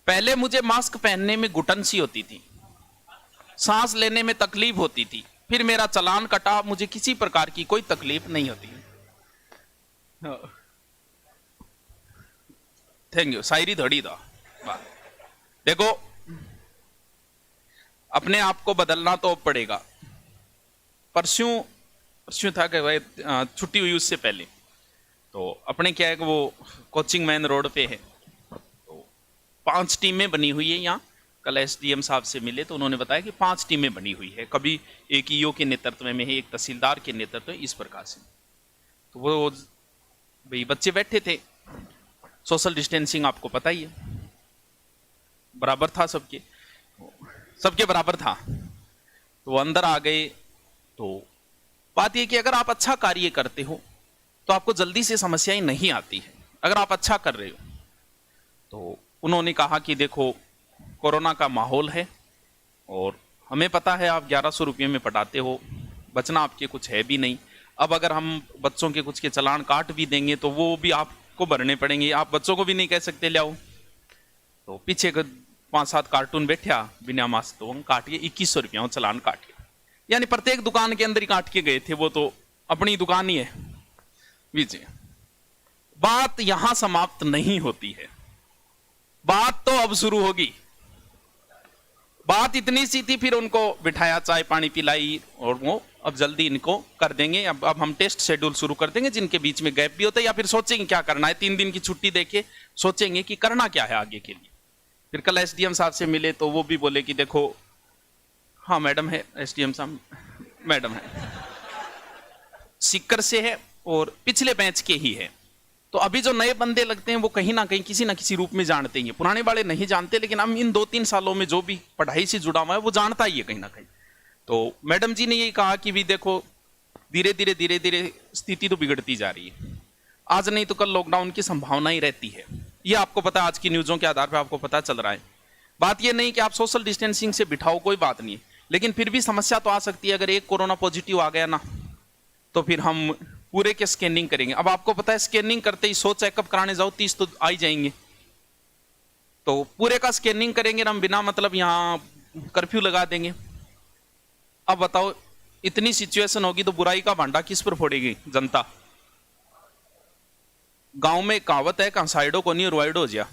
पहले मुझे मास्क पहनने में घुटन सी होती थी, सांस लेने में तकलीफ होती थी, फिर मेरा चालान कटा, मुझे किसी प्रकार की कोई तकलीफ नहीं होती। Thank you. शायरी थोड़ी था। देखो, अपने आप को बदलना तो पड़ेगा। परसों था कि भाई छुट्टी हुई, उससे पहले तो अपने क्या है कि वो कोचिंग मैन रोड पे है, तो 5 टीमें बनी हुई है यहाँ। कल एसडीएम साहब से मिले तो उन्होंने बताया कि 5 टीमें बनी हुई है, कभी एक ईओ के नेतृत्व में है, एक तहसीलदार के नेतृत्व में, इस प्रकार से। तो वो भाई बच्चे बैठे थे, सोशल डिस्टेंसिंग आपको पता ही है, बराबर था, सबके बराबर था। तो वो अंदर आ गए। तो बात यह कि अगर आप अच्छा कार्य करते हो तो आपको जल्दी से समस्याएं नहीं आती है, अगर आप अच्छा कर रहे हो। तो उन्होंने कहा कि देखो, कोरोना का माहौल है और हमें पता है आप 1100 रुपये में पढ़ाते हो, बचना आपके कुछ है भी नहीं। अब अगर हम बच्चों के कुछ के चालान काट भी देंगे तो वो भी आपको भरने पड़ेंगे, आप बच्चों को भी नहीं कह सकते ले आओ। तो पीछे 5-7 कार्टून बैठा बिना मास्क, तो हम काट के 2100 रुपया चालान काट के, यानी प्रत्येक दुकान के अंदर ही काट के गए थे, वो तो अपनी दुकान ही है। विजय, बात यहां समाप्त नहीं होती है, बात तो अब शुरू होगी। बात इतनी सी थी, फिर उनको बिठाया, चाय पानी पिलाई, और वो अब जल्दी इनको कर देंगे। अब हम टेस्ट शेड्यूल शुरू कर देंगे, जिनके बीच में गैप भी होता है, या फिर सोचेंगे क्या करना है, 3 दिन की छुट्टी देके सोचेंगे कि करना क्या है आगे के लिए। फिर कल एसडीएम साहब से मिले तो वो भी बोले कि देखो, हाँ मैडम है, एसडीएम साहब मैडम है, सीकर से है और पिछले बैच के ही है। तो अभी जो नए बंदे लगते हैं वो कहीं ना कहीं किसी ना किसी रूप में जानते ही हैं, पुराने वाले नहीं जानते, लेकिन हम इन 2-3 सालों में जो भी पढ़ाई से जुड़ा हुआ है वो जानता ही है कहीं ना कहीं। तो मैडम जी ने यही कहा कि भी देखो, धीरे धीरे स्थिति तो बिगड़ती जा रही है, आज नहीं तो कल लॉकडाउन की संभावना ही रहती है। ये आपको पता है, आज की न्यूज़ों के आधार पर आपको पता चल रहा है। बात ये नहीं कि आप सोशल डिस्टेंसिंग से बिठाओ, कोई बात नहीं है, लेकिन फिर भी समस्या तो आ सकती है। अगर एक कोरोना पॉजिटिव आ गया ना, तो फिर हम पूरे के स्कैनिंग करेंगे। अब आपको पता है, स्कैनिंग करते ही 100 चेकअप कराने जाओ, 30 तो आ ही जाएंगे। तो पूरे का स्कैनिंग करेंगे हम, बिना मतलब यहाँ कर्फ्यू लगा देंगे। अब बताओ, इतनी सिचुएशन होगी तो बुराई का भांडा किस पर फोड़ेगी जनता। गांव में कहावत है, कंसाइडो को नहीं रुआइडो हो जा।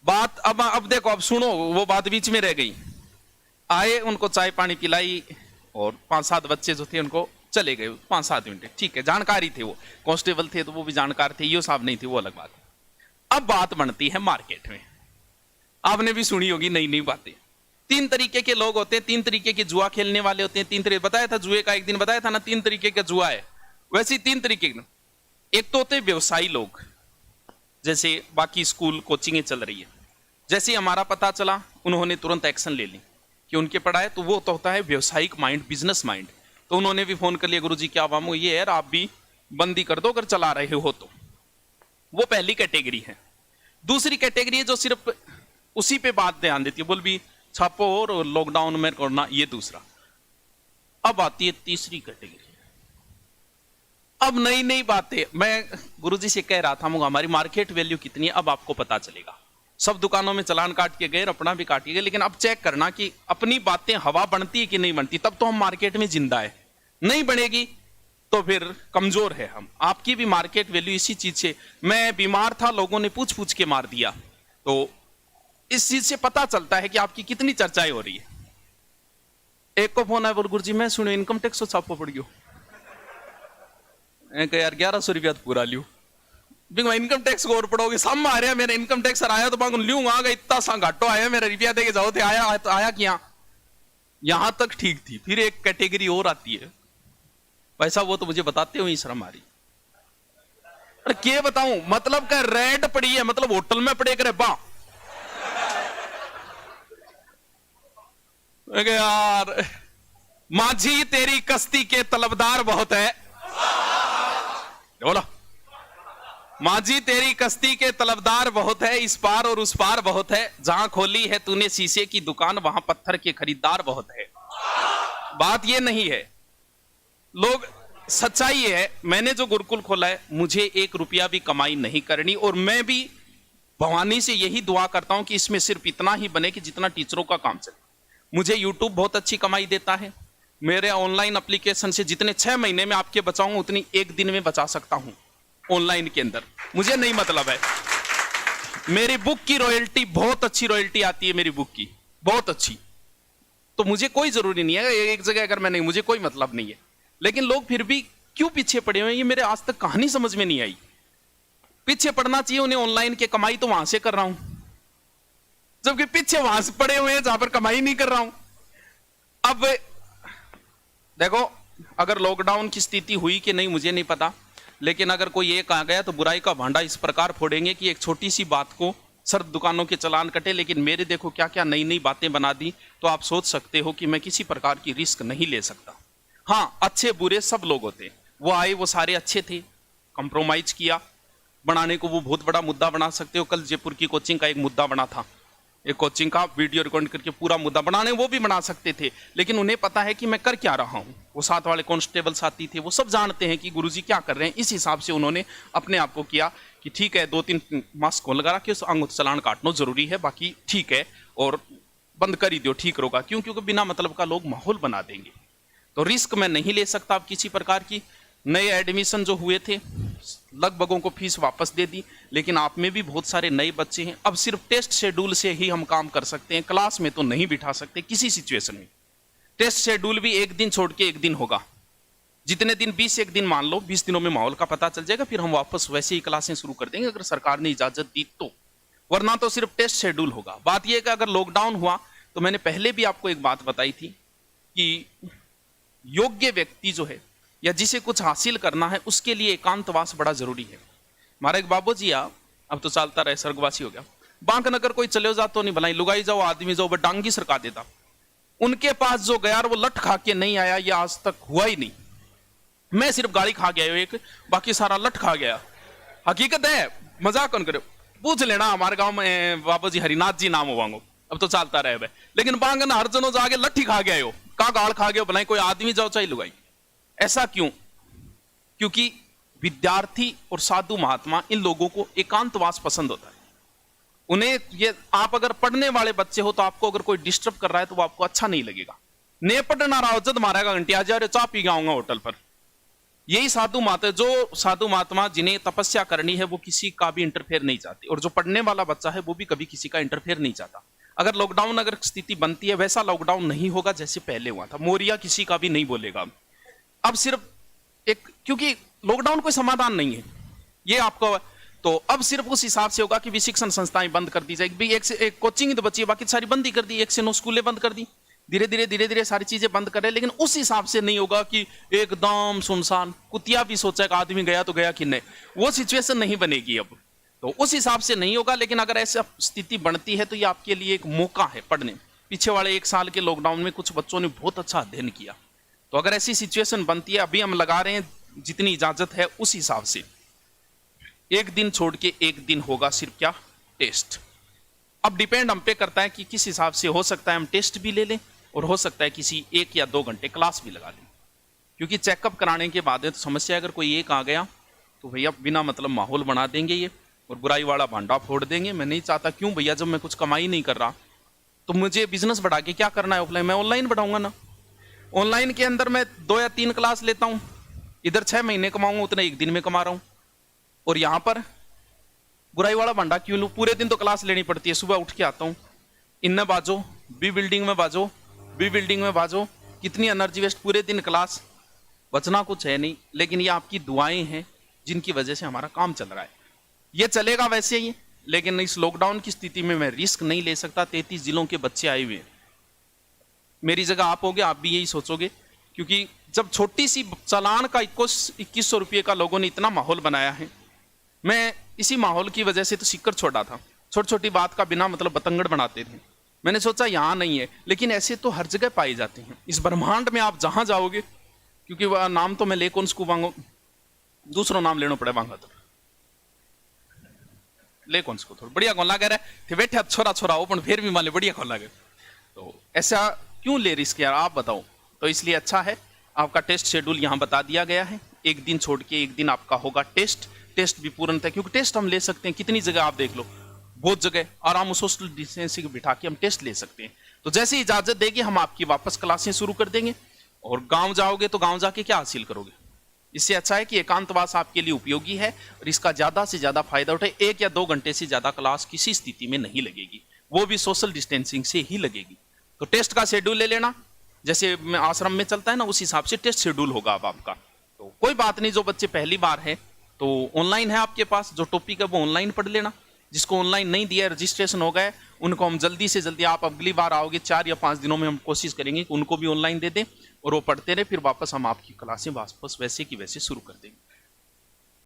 बात अब देखो, अब सुनो, वो बात बीच में रह गई। आए, उनको चाय पानी पिलाई, और 5-7 बच्चे जो थे उनको चले गए 5-7 मिनट, ठीक है, जानकारी थे, वो कांस्टेबल थे तो वो भी जानकार थे, यो साहब नहीं थे, वो अलग बात है। अब बात बनती है मार्केट में। आपने भी सुनी होगी नई नई बातें। 3 तरीके के लोग होते हैं, 3 तरीके के जुआ खेलने वाले होते हैं। 3 तरीके बताया था, जुए का एक दिन बताया था ना, 3 तरीके का जुआ है। वैसे 3 तरीके के, एक तो होते व्यवसायी लोग, जैसे बाकी स्कूल कोचिंगें चल रही है, जैसे हमारा पता चला उन्होंने तुरंत एक्शन ले ली कि उनके पढ़ाए, तो वो तो होता है व्यवसायिक माइंड, बिजनेस माइंड। तो उन्होंने भी फोन कर लिया, गुरुजी क्या मामू ये है, आप भी बंदी कर दो अगर चला रहे हो तो। वो पहली कैटेगरी है। दूसरी कैटेगरी है जो सिर्फ उसी पे बात ध्यान देती है, बोल भी छापो और लॉकडाउन में करना, ये दूसरा। अब आती है तीसरी कैटेगरी। अब नई नई बातें, मैं गुरुजी से कह रहा था, हमारी मार्केट वैल्यू कितनी है अब आपको पता चलेगा। सब दुकानों में चालान काट के गए, अपना भी काट के गए, लेकिन अब चेक करना कि अपनी बातें हवा बनती है कि नहीं बनती, तब तो हम मार्केट में जिंदा है। नहीं बनेगी तो फिर कमजोर है हम। आपकी भी मार्केट वैल्यू इसी चीज से, मैं बीमार था, लोगों ने पूछ पूछ के मार दिया, तो इस चीज से पता चलता है कि आपकी कितनी चर्चाएं हो रही है। एक को फोन आया, बोल गुरुजी मैं सुनो इनकम टैक्स तो छापो पड़ गयो। यार 1100 रुपया तो पूरा लियो, इनकम टैक्स को और पड़ोगे, सामने आ रहा है मेरा इनकम टैक्स आया तो मांगू लूंगा, इतना सा घाटो आया, मेरा रुपया देके जाओ थे, आया क्या, यहां तक ठीक थी। फिर एक कैटेगरी और आती है, पैसा वो तो मुझे बताते हो ही शर्म आ रही। अरे क्या बताऊं, मतलब का रेड पड़ी है, मतलब होटल में पड़े करे बा यार, माझी तेरी कश्ती के तलबदार बहुत है, बोला माझी तेरी कश्ती के तलबदार बहुत है, इस पार और उस पार बहुत है, जहां खोली है तूने शीशे की दुकान वहां पत्थर के खरीदार बहुत है। बात ये नहीं है, लोग, सच्चाई है, मैंने जो गुरुकुल खोला है मुझे 1 रुपया भी कमाई नहीं करनी, और मैं भी भवानी से यही दुआ करता हूं कि इसमें सिर्फ इतना ही बने कि जितना टीचरों का काम चले। मुझे यूट्यूब बहुत अच्छी कमाई देता है। मेरे ऑनलाइन एप्लीकेशन से जितने 6 महीने में आपके बचाऊंगा उतनी एक दिन में बचा सकता हूं ऑनलाइन के अंदर, मुझे नहीं मतलब है। मेरी बुक की रॉयल्टी, बहुत अच्छी रॉयल्टी आती है मेरी बुक की, बहुत अच्छी। तो मुझे कोई जरूरी नहीं है एक जगह अगर मैं नहीं, मुझे कोई मतलब नहीं है। लेकिन लोग फिर भी क्यों पीछे पड़े हुए हैं, ये मेरे आज तक कहानी समझ में नहीं आई। पीछे पड़ना चाहिए उन्हें, ऑनलाइन के कमाई तो वहां से कर रहा हूं, जबकि पीछे वहां से पड़े हुए हैं जहां पर कमाई नहीं कर रहा हूं। अब देखो, अगर लॉकडाउन की स्थिति हुई कि नहीं मुझे नहीं पता, लेकिन अगर कोई एक आ गया तो बुराई का भांडा इस प्रकार फोड़ेंगे कि एक छोटी सी बात को सर्द दुकानों के चलान कटे। लेकिन मेरे देखो क्या क्या नई नई बातें बना दी, तो आप सोच सकते हो कि मैं किसी प्रकार की रिस्क नहीं ले सकता। हाँ, अच्छे बुरे सब लोग होते, वो आए वो सारे अच्छे थे, कंप्रोमाइज किया बनाने को, वो बहुत बड़ा मुद्दा बना सकते हो। कल जयपुर की कोचिंग का एक मुद्दा बना था, एक कोचिंग का वीडियो रिकॉर्ड करके पूरा मुद्दा बनाने वो भी बना सकते थे, लेकिन उन्हें पता है कि मैं कर क्या रहा हूं। वो साथ वाले कांस्टेबल साथी थे, वो सब जानते हैं कि गुरुजी क्या कर रहे हैं। इस हिसाब से उन्होंने अपने आप को किया कि ठीक है 2-3 मास्क को लगा के उस अंग चलान काटना जरूरी है, बाकी ठीक है और बंद कर ही दो, ठीक होगा। क्यों? क्योंकि बिना मतलब का लोग माहौल बना देंगे। तो रिस्क मैं नहीं ले सकता अब किसी प्रकार की। नए एडमिशन जो हुए थे लगभगों को फीस वापस दे दी, लेकिन आप में भी बहुत सारे नए बच्चे हैं। अब सिर्फ टेस्ट शेड्यूल से ही हम काम कर सकते हैं, क्लास में तो नहीं बिठा सकते किसी सिचुएशन में। टेस्ट शेड्यूल भी एक दिन छोड़ के एक दिन होगा। जितने दिन 21 दिन मान लो, 20 दिनों में माहौल का पता चल जाएगा, फिर हम वापस वैसे ही क्लासें शुरू कर देंगे अगर सरकार ने इजाजत दी तो, वरना तो सिर्फ टेस्ट शेड्यूल होगा। बात यह कि अगर लॉकडाउन हुआ तो मैंने पहले भी आपको एक बात बताई थी कि योग्य व्यक्ति जो है या जिसे कुछ हासिल करना है उसके लिए एकांतवास बड़ा जरूरी है। हमारा एक बाबू जी अब तो चलता रहे, स्वर्गवासी हो गया, बांक नगर कोई चले जाओ तो नहीं भलाई, लुगाई जाओ आदमी जाओ, डांगी सरका देता। उनके पास जो गया वो लठ खा के नहीं आया, ये आज तक हुआ ही नहीं। मैं सिर्फ गाड़ी खा गया एक, बाकी सारा लठ खा गया। हकीकत है, मजाक कौन करे। पूछ लेना, हमारे गांव में बाबू जी हरिनाथ जी नाम हो, अब तो चलता रहे भाई। लेकिन बांगन हर जनों जाके लठी खा गया हो, कहा गाड़ खा गया भलाई, कोई आदमी जाओ चाहे लुगाई। ऐसा क्यों? क्योंकि विद्यार्थी और साधु महात्मा इन लोगों को एकांतवास पसंद होता है। उन्हें ये, आप अगर पढ़ने वाले बच्चे हो तो आपको अगर कोई डिस्टर्ब कर रहा है तो वो आपको अच्छा नहीं लगेगा। ने पढ़ना रहा हो जद मारेगा घंटी आ जा रहे चाह पी गाऊंगा होटल पर। यही साधु महात्मा, जो साधु महात्मा जिन्हें तपस्या करनी है वो किसी का भी इंटरफेयर नहीं चाहते, और जो पढ़ने वाला बच्चा है वो भी कभी किसी का इंटरफेयर नहीं चाहता। अगर लॉकडाउन अगर स्थिति बनती है वैसा लॉकडाउन नहीं होगा जैसे पहले हुआ था। मोरिया किसी का भी नहीं बोलेगा अब सिर्फ एक, क्योंकि लॉकडाउन कोई समाधान नहीं है ये आपको। तो अब सिर्फ उस हिसाब से होगा कि भी शिक्षण संस्थाएं बंद कर दी जाएगी। एक से एक कोचिंग ही तो बची है, बाकी सारी बंद ही कर दी। 1 से 9 स्कूलें बंद कर दी, धीरे धीरे सारी चीजें बंद कर रहे। लेकिन उस हिसाब से नहीं होगा कि एकदम सुनसान, कुतिया भी सोचा कि आदमी गया तो गया कि नहीं, वो सिचुएशन नहीं बनेगी अब। तो उस हिसाब से नहीं होगा। लेकिन अगर ऐसी स्थिति बनती है तो ये आपके लिए एक मौका है पढ़ने। पीछे वाले 1 साल के लॉकडाउन में कुछ बच्चों ने बहुत अच्छा अध्ययन किया। तो अगर ऐसी सिचुएशन बनती है, अभी हम लगा रहे हैं जितनी इजाजत है उस हिसाब से, एक दिन छोड़ के एक दिन होगा सिर्फ क्या, टेस्ट। अब डिपेंड हम पे करता है कि किस हिसाब से। हो सकता है हम टेस्ट भी ले लें और हो सकता है किसी 1 या 2 घंटे क्लास भी लगा लें, क्योंकि चेकअप कराने के बाद है तो समस्या। अगर कोई एक आ गया तो भैया बिना मतलब माहौल बना देंगे ये, और बुराई वाला भांडा फोड़ देंगे। मैं नहीं चाहता। क्यों भैया, जब मैं कुछ कमाई नहीं कर रहा तो मुझे बिजनेस बढ़ा के क्या करना है ऑफलाइन, मैं ऑनलाइन बढ़ाऊंगा ना। ऑनलाइन के अंदर मैं 2 या 3 क्लास लेता हूं, इधर 6 महीने कमाऊंगा उतना 1 दिन में कमा रहा हूं। और यहां पर बुराई वाला भंडा क्यों लूं, पूरे दिन तो क्लास लेनी पड़ती है। सुबह उठ के आता हूं, इनमें बाजो, बी बिल्डिंग में बाजो, बी बिल्डिंग में बाजो, कितनी एनर्जी वेस्ट, पूरे दिन क्लास, बचना कुछ है नहीं। लेकिन ये आपकी दुआएं हैं जिनकी वजह से हमारा काम चल रहा है। ये चलेगा वैसे ही, लेकिन इस लॉकडाउन की स्थिति में मैं रिस्क नहीं ले सकता। 33 जिलों के बच्चे आए हुए हैं, मेरी जगह आप होगे आप भी यही सोचोगे। क्योंकि जब छोटी सी चालान का 2100 रुपये का लोगों ने इतना माहौल बनाया है, मैं इसी माहौल की वजह से तो सिक्कर छोड़ा था। छोटी छोटी बात का बिना मतलब बतंगड़ बनाते थे। मैंने सोचा यहाँ नहीं है, लेकिन ऐसे तो हर जगह पाए जाते हैं इस ब्रह्मांड में। आप जहां जाओगे, क्योंकि वह नाम तो मैं ले कौन उसको मांगो, दूसरा नाम लेना पड़े मांगा तो ले कौन उसको थोड़ा बढ़िया कौन लगा रहे थे बैठे छोरा छोरा हो, पर फिर भी मान ले बढ़िया कौन लगे। तो ऐसा क्यों ले रिस्क यार, आप बताओ। तो इसलिए अच्छा है आपका टेस्ट शेड्यूल यहाँ बता दिया गया है। 1 दिन छोड़ के 1 दिन आपका होगा टेस्ट। टेस्ट भी पूर्णतः, क्योंकि टेस्ट हम ले सकते हैं कितनी जगह आप देख लो, बहुत जगह आराम सोशल डिस्टेंसिंग बिठा के हम टेस्ट ले सकते हैं। तो जैसे इजाजत देगी हम आपकी वापस क्लासें शुरू कर देंगे। और गांव जाओगे तो गांव जाके क्या हासिल करोगे? इससे अच्छा है कि एकांतवास आपके लिए उपयोगी है और इसका ज्यादा से ज्यादा फायदा उठाए। 1 या 2 घंटे से ज्यादा क्लास किसी स्थिति में नहीं लगेगी, वो भी सोशल डिस्टेंसिंग से ही लगेगी। तो टेस्ट का शेड्यूल ले लेना, जैसे आश्रम में चलता है ना, उस हिसाब से टेस्ट शेड्यूल होगा अब आपका। तो कोई बात नहीं, जो बच्चे पहली बार है तो ऑनलाइन है आपके पास, जो टॉपिक है वो ऑनलाइन पढ़ लेना। जिसको ऑनलाइन नहीं दिया, रजिस्ट्रेशन हो गया, उनको हम जल्दी से जल्दी, आप अगली बार आओगे 4 या 5 दिनों में हम कोशिश करेंगे कि उनको भी ऑनलाइन दे दें और वो पढ़ते रहे, फिर वापस हम आपकी क्लासें वापस वैसे की वैसे शुरू कर देंगे।